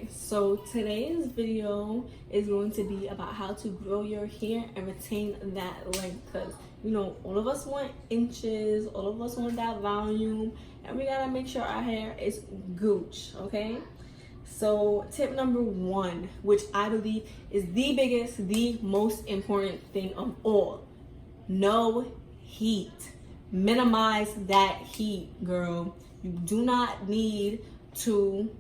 Okay, so today's video is going to be about how to grow your hair and retain that length, because you know all of us want inches, all of us want that volume, and we gotta make sure our hair is gooch. Okay, so tip number one, which I believe is the biggest, the most important thing of all: no heat. Minimize that heat, girl. You do not need to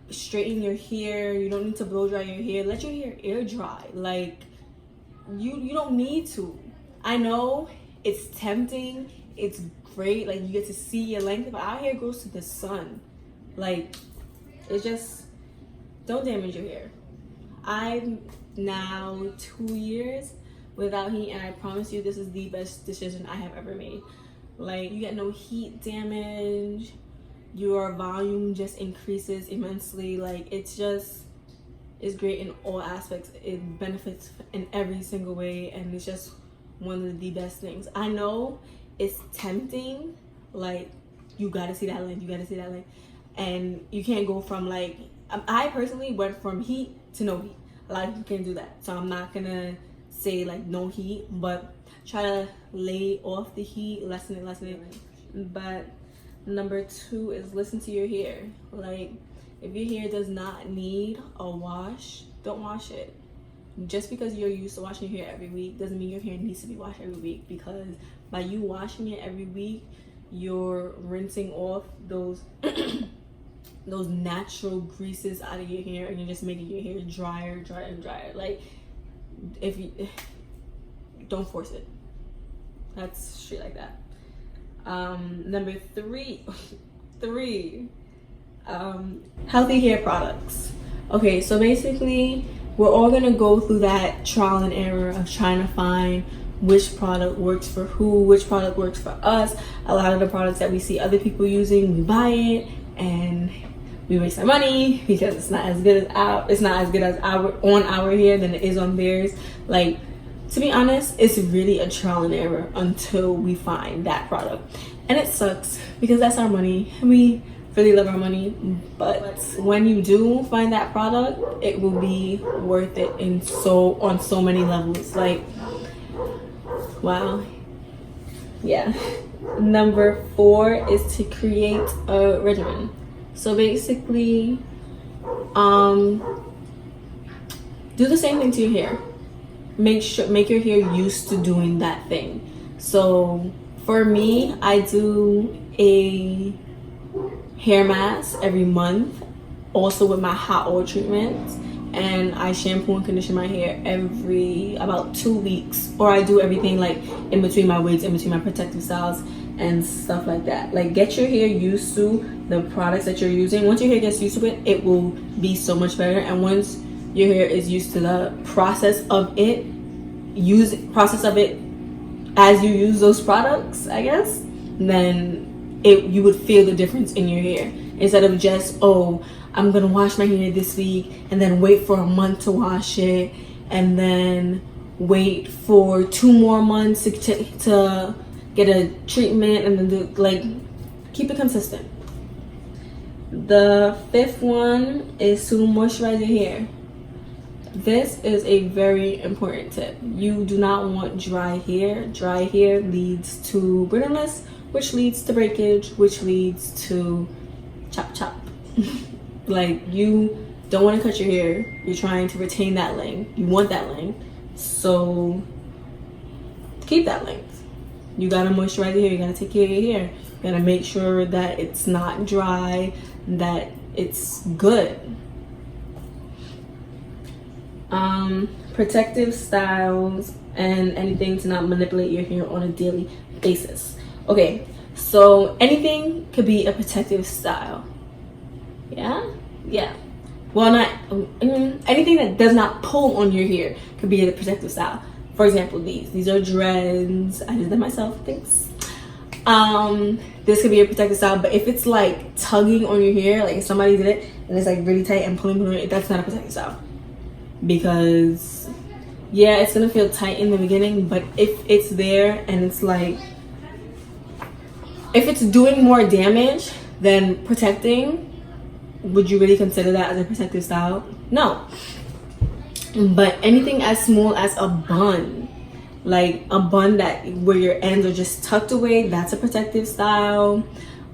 straighten your hair. You don't need to blow dry your hair. Let your hair air dry. Like, you don't need to. I know it's tempting, it's great, like you get to see your length, but our hair goes to the sun. Like, it's just, don't damage your hair. I'm now 2 years without heat, and I promise you this is the best decision I have ever made. Like, you get no heat damage, your volume just increases immensely. Like, it's great in all aspects. It benefits in every single way, and it's just one of the best things. I know it's tempting, like, you gotta see that length, and you can't go from, like, I personally went from heat to no heat. A lot of people can't do that, so I'm not gonna say like no heat, but try to lay off the heat, lessen it. But number two is listen to your hair. Like, if your hair does not need a wash, don't wash it. Just because you're used to washing your hair every week doesn't mean your hair needs to be washed every week, because by you washing it every week, you're rinsing off those those natural greases out of your hair, and you're just making your hair drier. Like, if you don't force it. That's straight like that. Number three, healthy hair products. Okay, so basically we're all gonna go through that trial and error of trying to find which product works for who, which product works for us. A lot of the products that we see other people using, we buy it and we waste our money because it's not as good as our hair than it is on theirs. Like, to be honest, it's really a trial and error until we find that product, and it sucks because that's our money and we really love our money. But when you do find that product, it will be worth it on so many levels. Like, wow. Yeah. Number 4 is to create a regimen. So basically, do the same thing to your hair. Make your hair used to doing that thing. So for me, I do a hair mask every month, also with my hot oil treatment, and I shampoo and condition my hair every about 2 weeks, or I do everything like in between my wigs, in between my protective styles and stuff like that. Like, get your hair used to the products that you're using. Once your hair gets used to it, it will be so much better. And once your hair is used to the process of it as you use those products, I guess, then you would feel the difference in your hair, instead of just, oh, I'm gonna wash my hair this week and then wait for a month to wash it, and then wait for 2 more months to get a treatment, and then keep it consistent. The 5th one is to moisturize your hair. This is a very important tip. You do not want dry hair. Dry hair leads to brittleness, which leads to breakage, which leads to chop. Like, you don't want to cut your hair. You're trying to retain that length. You want that length. So keep that length. You gotta moisturize your hair. You gotta take care of your hair. You gotta make sure that it's not dry, that it's good. Protective styles and anything to not manipulate your hair on a daily basis. Okay, so anything could be a protective style. Yeah. Well, not anything that does not pull on your hair could be a protective style. For example, these are dreads. I did them myself, thanks. This could be a protective style, but if it's like tugging on your hair, like if somebody did it and it's like really tight and pulling, that's not a protective style. Because yeah, it's gonna feel tight in the beginning, but if it's there and it's like, if it's doing more damage than protecting, would you really consider that as a protective style? No. But anything as small as a bun, like a bun that where your ends are just tucked away, that's a protective style.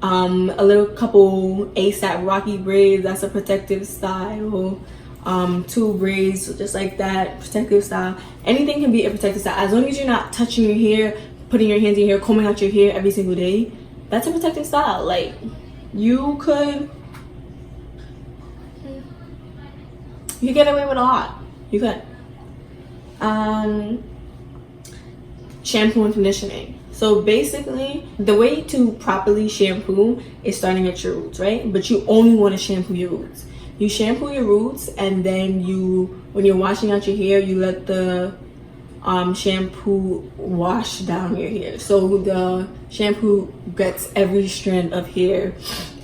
A little couple ASAP Rocky braids, that's a protective style. 2 braids just like that, protective style. Anything can be a protective style as long as you're not touching your hair, putting your hands in your hair, combing out your hair every single day. That's a protective style. Like, you could get away with a lot. You could. Shampoo and conditioning. So basically, the way to properly shampoo is starting at your roots, right? But you only want to shampoo your roots. You shampoo your roots, and then when you're washing out your hair, you let the shampoo wash down your hair. So the shampoo gets every strand of hair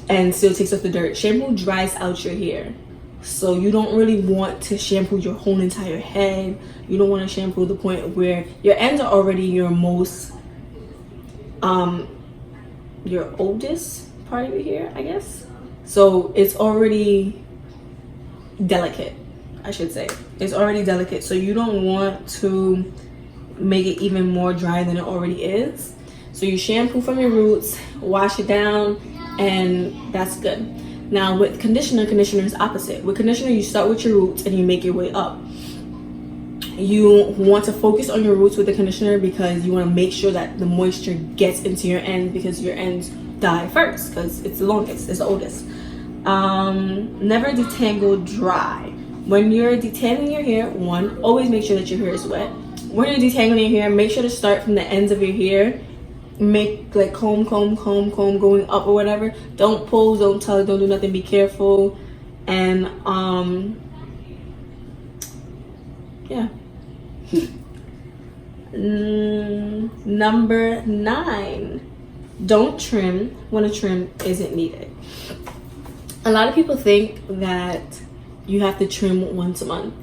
and still takes off the dirt. Shampoo dries out your hair. So you don't really want to shampoo your whole entire head. You don't want to shampoo the point where your ends are already your most your oldest part of your hair, I guess. So it's already delicate, I should say. It's already delicate, so you don't want to make it even more dry than it already is. So you shampoo from your roots, wash it down, and that's good. Now with conditioner is opposite. With conditioner, you start with your roots and you make your way up. You want to focus on your roots with the conditioner because you want to make sure that the moisture gets into your ends, because your ends die first because it's the longest, it's the oldest. Never detangle dry. When you're detangling your hair, always make sure that your hair is wet. When you're detangling your hair, make sure to start from the ends of your hair. Make like comb going up or whatever. Don't pull, don't tug, don't do nothing. Be careful. And yeah. Number 9, don't trim when a trim isn't needed. A lot of people think that you have to trim once a month.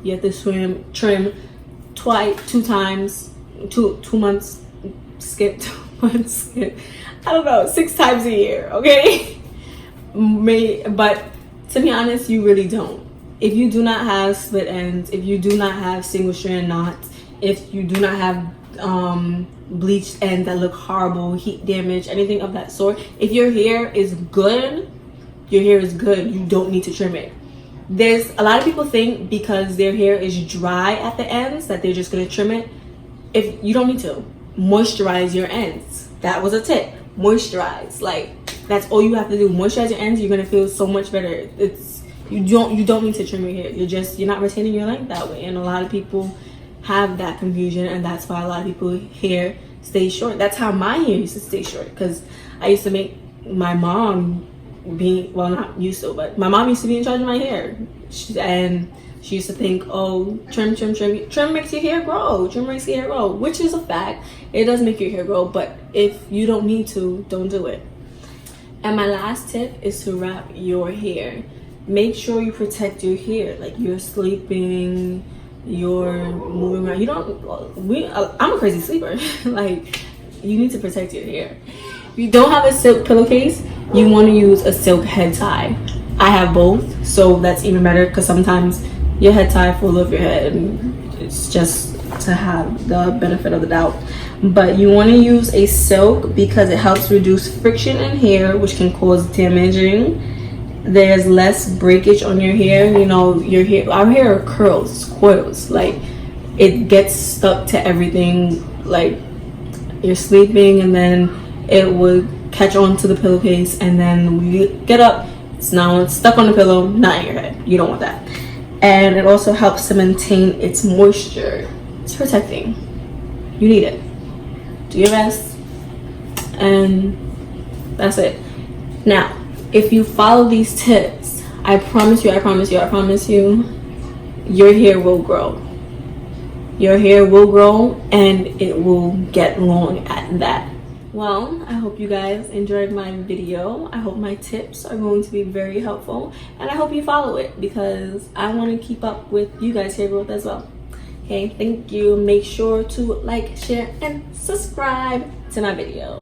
You have to trim two times, two months, skip 2 months, skip, I don't know, 6 times a year, okay? But to be honest, you really don't. If you do not have split ends, if you do not have single strand knots, if you do not have bleached ends that look horrible, heat damage, anything of that sort, if your hair is good, your hair is good. You don't need to trim it. There's a lot of people think because their hair is dry at the ends that they're just gonna trim it. If you don't need to, moisturize your ends. That was a tip. Moisturize. Like, that's all you have to do. Moisturize your ends. You're gonna feel so much better. You don't need to trim your hair. You're not retaining your length that way. And a lot of people have that confusion, and that's why a lot of people's hair stays short. That's how my hair used to stay short, because I used to make my mom not used to, but my mom used to be in charge of my hair. And she used to think, oh, trim makes your hair grow. Trim makes your hair grow, which is a fact. It does make your hair grow, but if you don't need to, don't do it. And my last tip is to wrap your hair. Make sure you protect your hair. Like, you're sleeping, you're moving around. I'm a crazy sleeper. Like, you need to protect your hair. If you don't have a silk pillowcase, you want to use a silk head tie. I have both, so that's even better, because sometimes your head tie full of your head, and it's just to have the benefit of the doubt. But you want to use a silk because it helps reduce friction in hair, which can cause damaging. There's less breakage on your hair. You know, our hair are curls, coils. Like, it gets stuck to everything. Like, you're sleeping and then it would catch on to the pillowcase, and then when you get up, it's now stuck on the pillow, not in your head. You don't want that. And it also helps to maintain its moisture. It's protecting. You need it. Do your best. And that's it. Now, if you follow these tips, I promise you, your hair will grow. Your hair will grow, and it will get long at that. Well, I hope you guys enjoyed my video. I hope my tips are going to be very helpful, and I hope you follow it, because I want to keep up with you guys' hair growth as well. Okay, thank you. Make sure to like, share, and subscribe to my video.